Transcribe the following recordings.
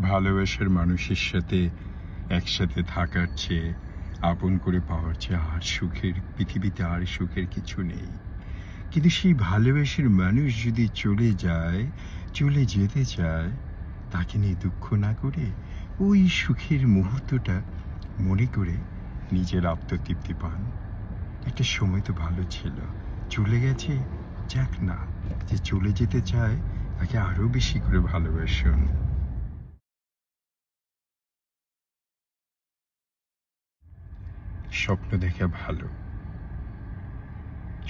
ভালোবাসার মানুষের সাথে একসাথে থাকার চেয়ে, আপন করে পাওয়ার চেয়ে আর সুখের পৃথিবীতে আর সুখের কিছু নেই। কিন্তু সেই ভালোবাসার মানুষ যদি চলে যায়, চলে যেতে চায়, তাকে নিয়ে দুঃখ না করে ওই সুখের মুহূর্তটা মনে করে নিজের আত্মতৃপ্তি পান। একটা সময় তো ভালো ছিল, চলে গেছে, যাক না। যে চলে যেতে চায় তাকে আরো বেশি করে ভালোবাসুন। স্বপ্ন দেখা ভালো,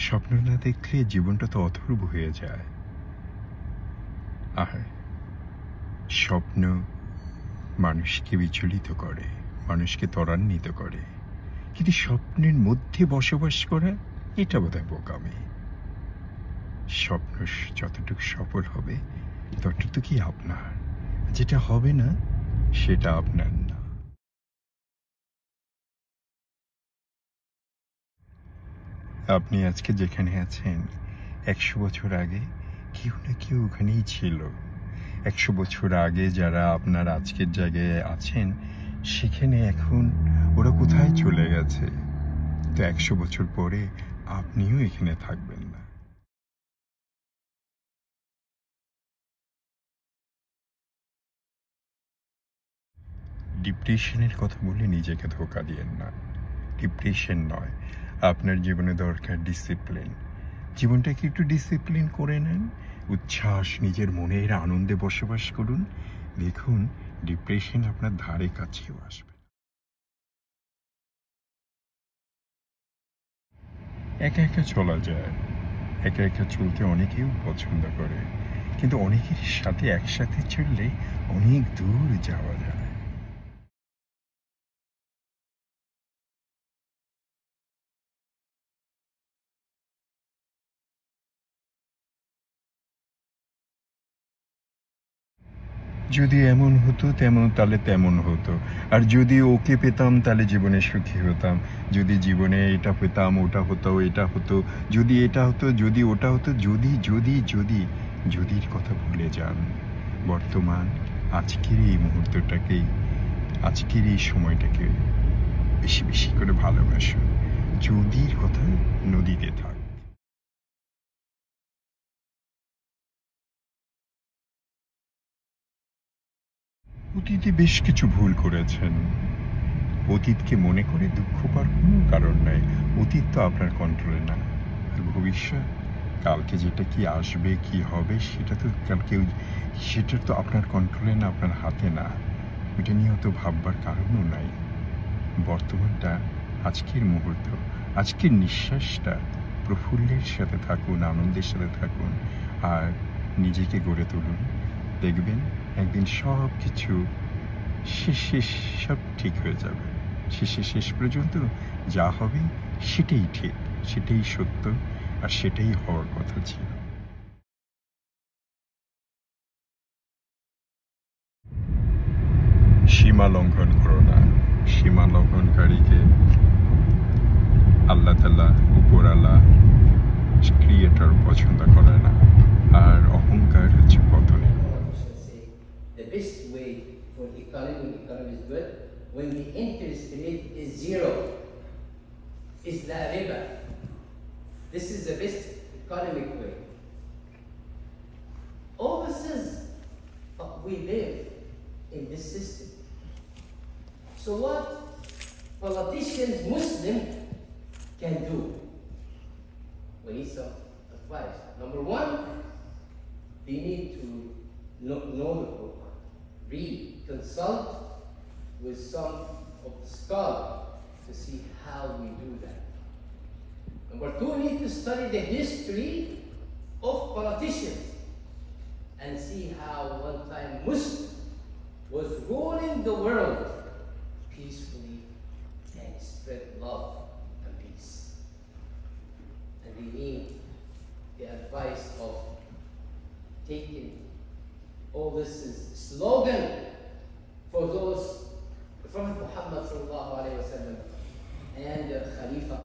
স্বপ্ন না দেখলে জীবনটা তো অথর্ব হয়ে যায়। আর স্বপ্ন মানুষকে বিচলিত করে, মানুষকে ত্বরান্বিত করে, কিন্তু স্বপ্নের মধ্যে বসবাস করা এটা বোধহয় বোকামি। স্বপ্ন যতটুকু সফল হবে ততটুকুই আপনার, যেটা হবে না সেটা আপনার না। আপনি আজকে যেখানে আছেন, 100 বছর আগে কেউ না কেউ ওখানেই ছিল। 100 বছর আগে যারা আপনার আজকের জায়গায় আছেন, সেখানে এখন ওরা কোথায় চলে গেছে? তো 100 বছর পরে আপনিও এখানে থাকবেন না। ডিপ্রেশনের কথা বলে নিজেকে ধোঁকা দিয়েন না। ডিপ্রেশন নয়, আপনার জীবনে দরকার ডিসিপ্লিন। জীবনটাকে একটু ডিসিপ্লিন করে নেন, উচ্ছ্বাস, নিজের মনের আনন্দে বসবাস করুন। দেখুন, ডিপ্রেশন আপনার ধারে কাছেও আসবে। একা একা চলা যায়, একা একা চলতে অনেকেও পছন্দ করে, কিন্তু অনেকের সাথে একসাথে চললে অনেক দূর যাওয়া যায়। যদি এমন হতো তাহলে তেমন হতো। আর যদি ওকে পেতাম তাহলে জীবনে সুখী হতাম। যদি জীবনে এটা পেতাম, ওটা হতো, এটা হতো, যদি এটা হতো, যদি ওটা হতো, যদির কথা ভুলে যান। বর্তমান আজকের এই মুহূর্তটাকেই, আজকের এই সময়টাকে বেশি বেশি করে ভালোবাসুন। যদির কথা নদীতে থাক। অতীতে বেশ কিছু ভুল করেছেন, অতীতকে মনে করে দুঃখ পাওয়ার কোনো কারণ নাই। অতীত তো আপনার কন্ট্রোলে না। আর ভবিষ্যৎ, কালকে যেটা কি আসবে, কি হবে, সেটা তো আপনার কন্ট্রোলে না, আপনার হাতে না। ওইটা নিয়ে অত ভাববার কারণও নাই। বর্তমানটা, আজকের মুহূর্ত, আজকের নিঃশ্বাসটা প্রফুল্লের সাথে থাকুন, আনন্দের সাথে থাকুন, আর নিজেকে গড়ে তুলুন। দেখবেন একদিন সব কিছু শেষ সব ঠিক হয়ে যাবে। শেষ পর্যন্ত যা হবে সেটাই ঠিক, সেটাই সত্য, আর সেটাই হওয়ার কথা ছিল। সীমা লঙ্ঘন করো না। সীমা লঙ্ঘনকারীকে আল্লাহ তাআলা, উপরওয়ালা, ক্রিয়েটর পছন্দ করে না। আর অহংকার হচ্ছে পতনের। The best way for economy is good when the interest rate is zero. Is la riba. This is the best economic way. All this is we live in this system. So what politicians, Muslim, can do? We need some advice. Number one, they need to know the Quran, read, consult with some of the scholars to see how we do that. Number two, we need to study the history of politicians and see how one time Muslim was ruling the world peacefully and spread love and peace. And we need the advice of taking all this is slogan for those, the Prophet Muhammad sallallahu alaihi wasallam and the Khalifa.